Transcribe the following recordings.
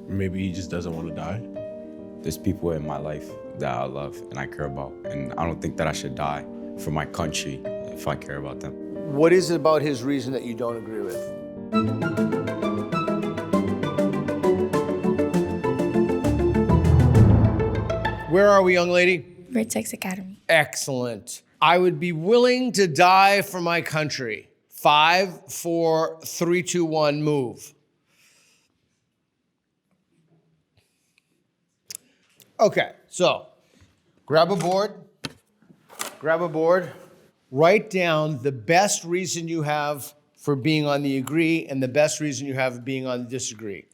Maybe he just doesn't want to die. There's people in my life that I love and I care about, and I don't think that I should die for my country if I care about them. What is it about his reason that you don't agree with? Where are we, young lady? Vertex Academy. Excellent. I would be willing to die for my country. 5, 4, 3, 2, 1, move. Okay, so grab a board, write down the best reason you have for being on the agree and the best reason you have for being on the disagree.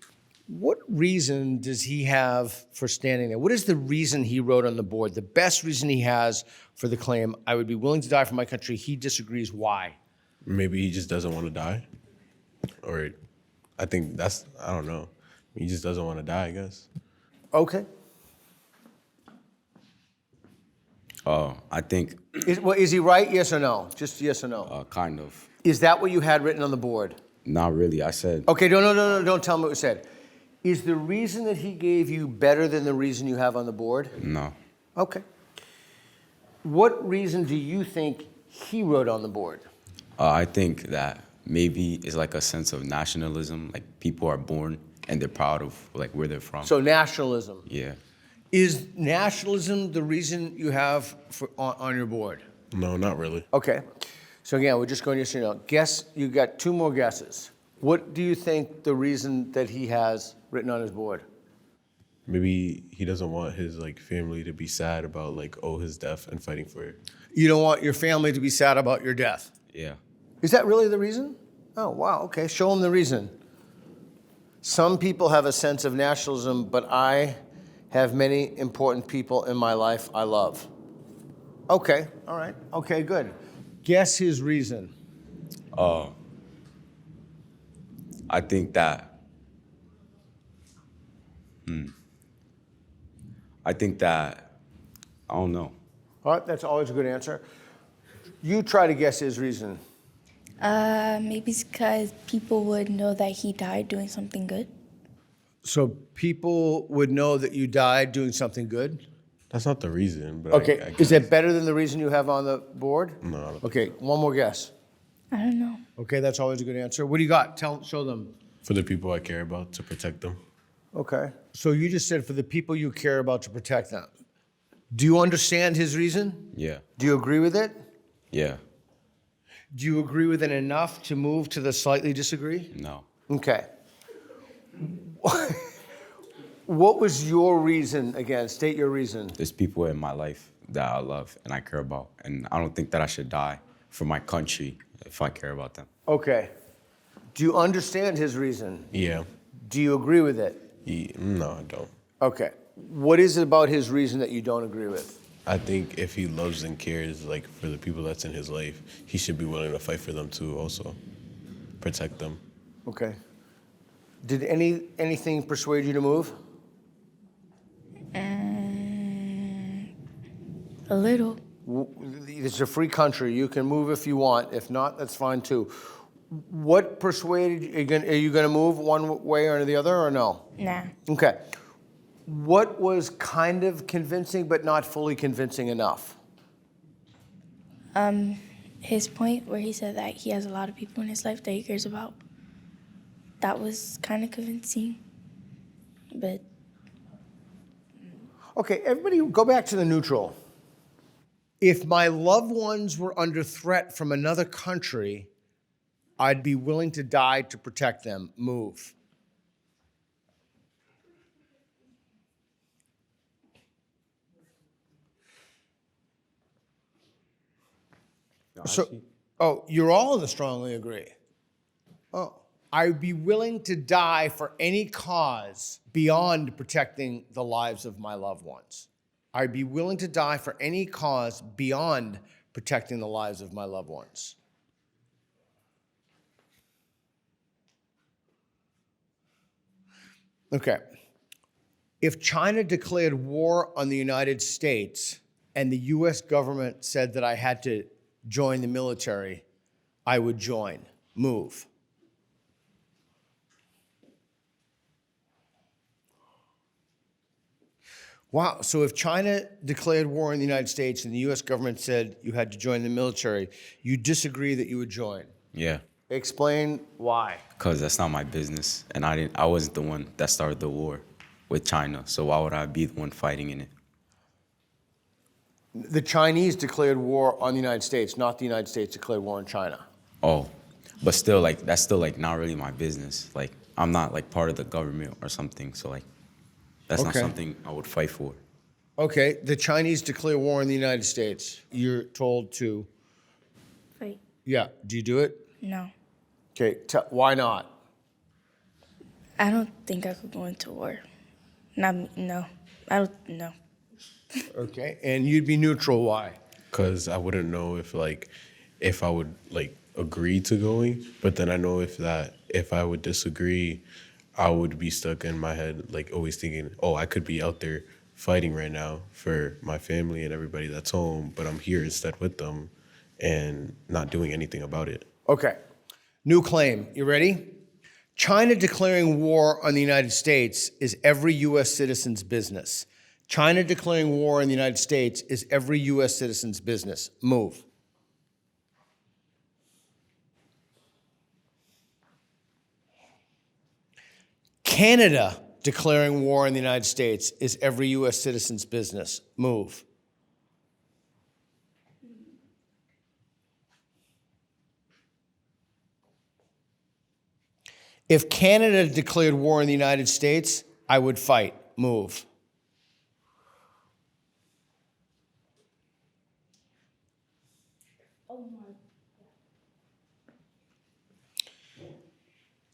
What reason does he have for standing there? What is the reason he wrote on the board? The best reason he has for the claim, I would be willing to die for my country. He disagrees. Why? Maybe he just doesn't want to die. Or I think I don't know. He just doesn't want to die, I guess. Okay. I think... Is he right, yes or no? Just yes or no? Kind of. Is that what you had written on the board? Not really, I said... Okay, no, don't tell me what you said. Is the reason that he gave you better than the reason you have on the board? No. Okay. What reason do you think he wrote on the board? I think that maybe it's like a sense of nationalism, like people are born and they're proud of like where they're from. So nationalism. Yeah. Is nationalism the reason you have on your board? No, not really. Okay. So again, we're just going to guess. You got 2 more guesses. What do you think the reason that he has written on his board? Maybe he doesn't want his like family to be sad about like his death and fighting for it. You don't want your family to be sad about your death. Yeah. Is that really the reason? Oh, wow. Okay, show him the reason. Some people have a sense of nationalism, but I have many important people in my life I love. Okay, all right. Okay, good. Guess his reason. I think that... I don't know. All right, that's always a good answer. You try to guess his reason. Maybe it's because people would know that he died doing something good. So people would know that you died doing something good? That's not the reason, but Okay, I is that better than the reason you have on the board? No, I don't think Okay, one more guess. I don't know. Okay, that's always a good answer. What do you got? Show them. for the people I care about, to protect them. Okay. So you just said for the people you care about to protect them. Do you understand his reason? Yeah. Do you agree with it? Yeah. Do you agree with it enough to move to the slightly disagree? No. Okay. What was your reason again? State your reason. There's people in my life that I love and I care about, and I don't think that I should die for my country if I care about them. Okay. Do you understand his reason? Yeah. Do you agree with it? No, I don't. Okay. What is it about his reason that you don't agree with? I think if he loves and cares like for the people that's in his life, he should be willing to fight for them too also. Protect them. Okay. Did anything persuade you to move? A little. It's a free country. You can move if you want. If not, that's fine too. What persuaded you? Are you going to move one way or the other or no? Nah. Okay. What was kind of convincing but not fully convincing enough? His point where he said that he has a lot of people in his life that he cares about. That was kind of convincing, but... Okay, everybody go back to the neutral. If my loved ones were under threat from another country, I'd be willing to die to protect them. Move. So, you're all in the strongly agree. Oh, I'd be willing to die for any cause beyond protecting the lives of my loved ones. I'd be willing to die for any cause beyond protecting the lives of my loved ones. Okay. If China declared war on the United States and the US government said that I had to join the military, I would join. Move. Wow. So if China declared war on the United States and the U.S. government said you had to join the military, you disagree that you would join. Yeah, Explain why. because that's not my business, and I wasn't the one that started the war with China. So why would I be the one fighting in it? The Chinese declared war on the United States, not the United States declared war on China. Oh, but still, like that's still like not really my business. Like I'm not like part of the government or something. So like that's not Okay. something I would fight for. Okay, the Chinese declare war on the United States. You're told to, Fight. yeah. Do you do it? No. Okay, why not? I don't think I could go into war. Not me, no. I don't know. Okay, and you'd be neutral. Why? Because I wouldn't know if I would like agree to going, but then I know if I would disagree, I would be stuck in my head, like always thinking, oh, I could be out there fighting right now for my family and everybody that's home, but I'm here instead with them and not doing anything about it. Okay, new claim. You ready? China declaring war on the United States is every U.S. citizen's business. China declaring war on the United States is every U.S. citizen's business. Move. Canada declaring war on the United States is every U.S. citizen's business. Move. If Canada declared war on the United States, I would fight. Move.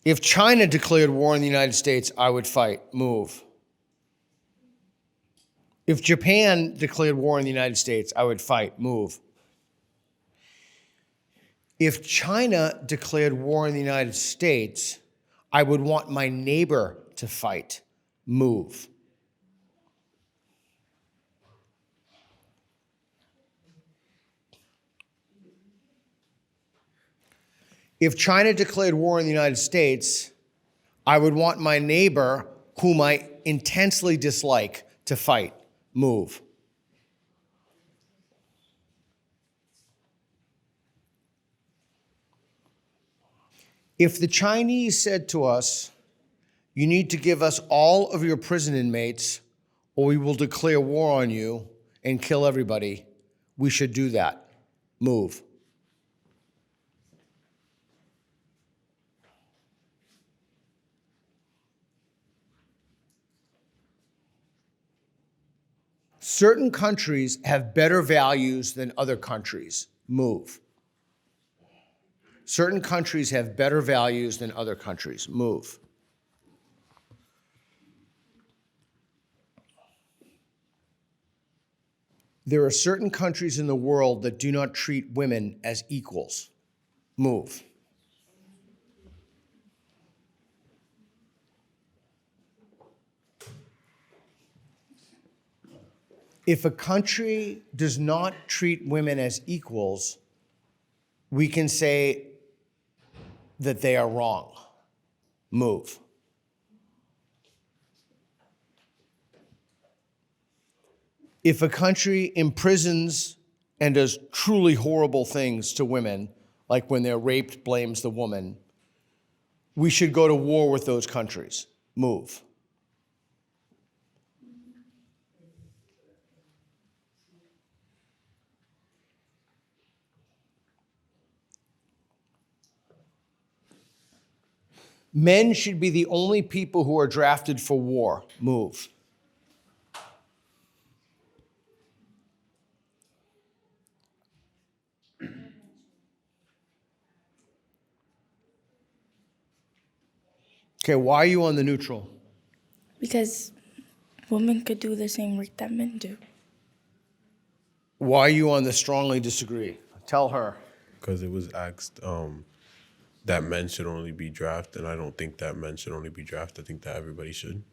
If China declared war on the United States, I would fight. Move. If Japan declared war on the United States, I would fight. Move. If China declared war on the United States, I would want my neighbor to fight. Move. If China declared war on the United States, I would want my neighbor, whom I intensely dislike, to fight. Move. If the Chinese said to us, you need to give us all of your prison inmates or we will declare war on you and kill everybody, we should do that. Move. Certain countries have better values than other countries. Move. Certain countries have better values than other countries. Move. There are certain countries in the world that do not treat women as equals. Move. If a country does not treat women as equals, we can say that they are wrong. Move. If a country imprisons and does truly horrible things to women, like when they're raped, blames the woman, we should go to war with those countries. Move. Men should be the only people who are drafted for war. Move. Okay, why are you on the neutral? Because women could do the same work that men do. Why are you on the strongly disagree? Tell her. Because it was asked that men should only be drafted, and I don't think that men should only be drafted. I think that everybody should.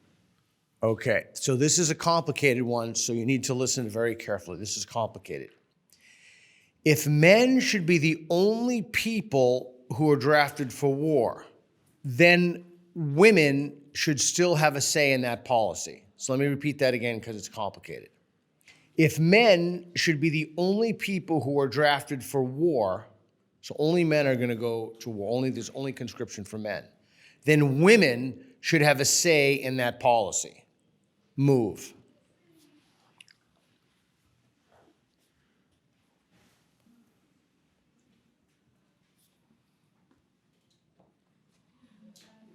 Okay, so this is a complicated one, so you need to listen very carefully. This is complicated. If men should be the only people who are drafted for war, then women should still have a say in that policy. So let me repeat that again because it's complicated. If men should be the only people who are drafted for war, so only men are going to go to war, there's only conscription for men, then women should have a say in that policy. Move.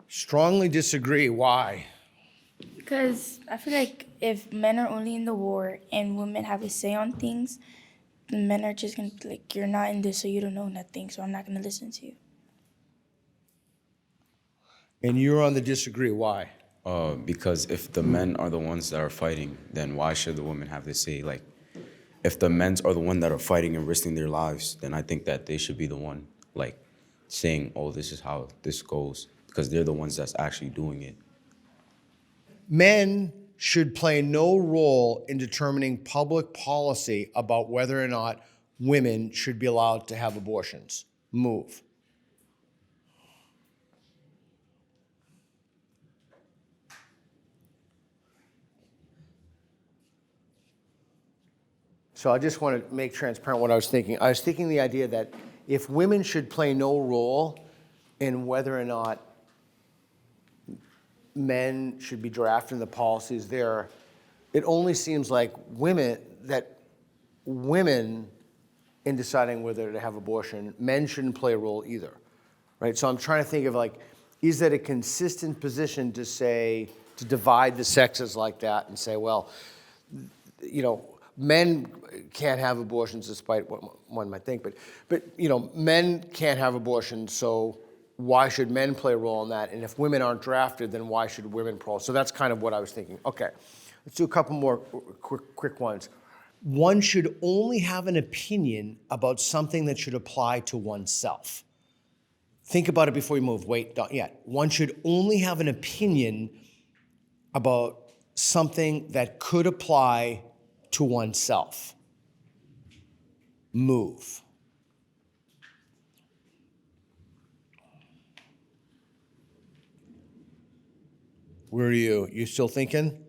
Strongly disagree. Why? Because I feel like if men are only in the war and women have a say on things, the men are just going to be like, you're not in this, so you don't know nothing, so I'm not going to listen to you. And you're on the disagree. Why? Because if the men are the ones that are fighting, then why should the women have to say, like, if the men are the ones that are fighting and risking their lives, then I think that they should be the one, like, saying, oh, this is how this goes, because they're the ones that's actually doing it. Men should play no role in determining public policy about whether or not women should be allowed to have abortions. Move. So I just want to make transparent what I was thinking. I was thinking the idea that if women should play no role in whether or not men should be drafting the policies there, it only seems like women in deciding whether to have abortion, men shouldn't play a role either, right? So I'm trying to think of like, is that a consistent position to say, to divide the sexes like that and say, well, you know, men can't have abortions despite what one might think, but you know, men can't have abortions, so why should men play a role in that? And if women aren't drafted, then why should women play? So that's kind of what I was thinking. Okay, let's do a couple more quick ones. One should only have an opinion about something that should apply to oneself. Think about it before you move. Wait, don't yet. One should only have an opinion about something that could apply to oneself. Move. Where are you? You still thinking?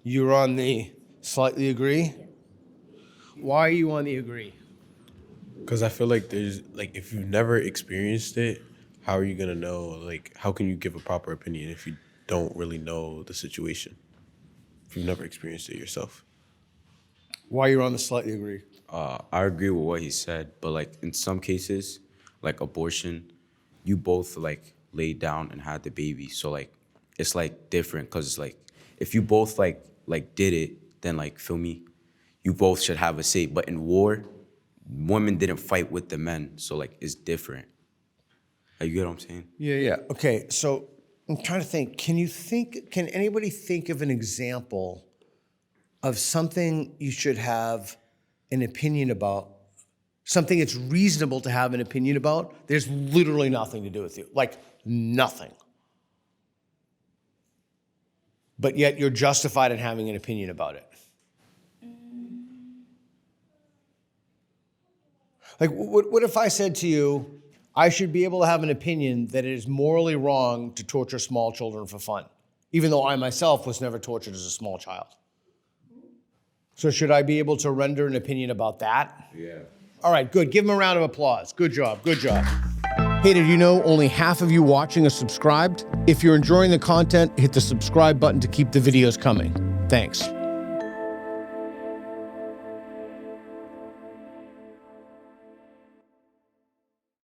You're on the slightly agree? Why are you on the agree? Because I feel like there's, like, if you've never experienced it, how are you going to know? Like, how can you give a proper opinion if you don't really know the situation? If you've never experienced it yourself. Why you're on the slightly agree? I agree with what he said, but like in some cases, like abortion, you both like laid down and had the baby. So like, it's like different because it's like, if you both like did it, then like, feel me, you both should have a say. But in war, women didn't fight with the men. So like, it's different. Like, you get what I'm saying? Yeah. Okay, so I'm trying to think. Can anybody think of an example of something you should have an opinion about, something it's reasonable to have an opinion about? There's literally nothing to do with you, like nothing. But yet you're justified in having an opinion about it. Like, what if I said to you, I should be able to have an opinion that it is morally wrong to torture small children for fun, even though I myself was never tortured as a small child? So should I be able to render an opinion about that? Yeah. All right, good. Give him a round of applause. Good job. Hey, did you know only half of you watching are subscribed? If you're enjoying the content, hit the subscribe button to keep the videos coming. Thanks.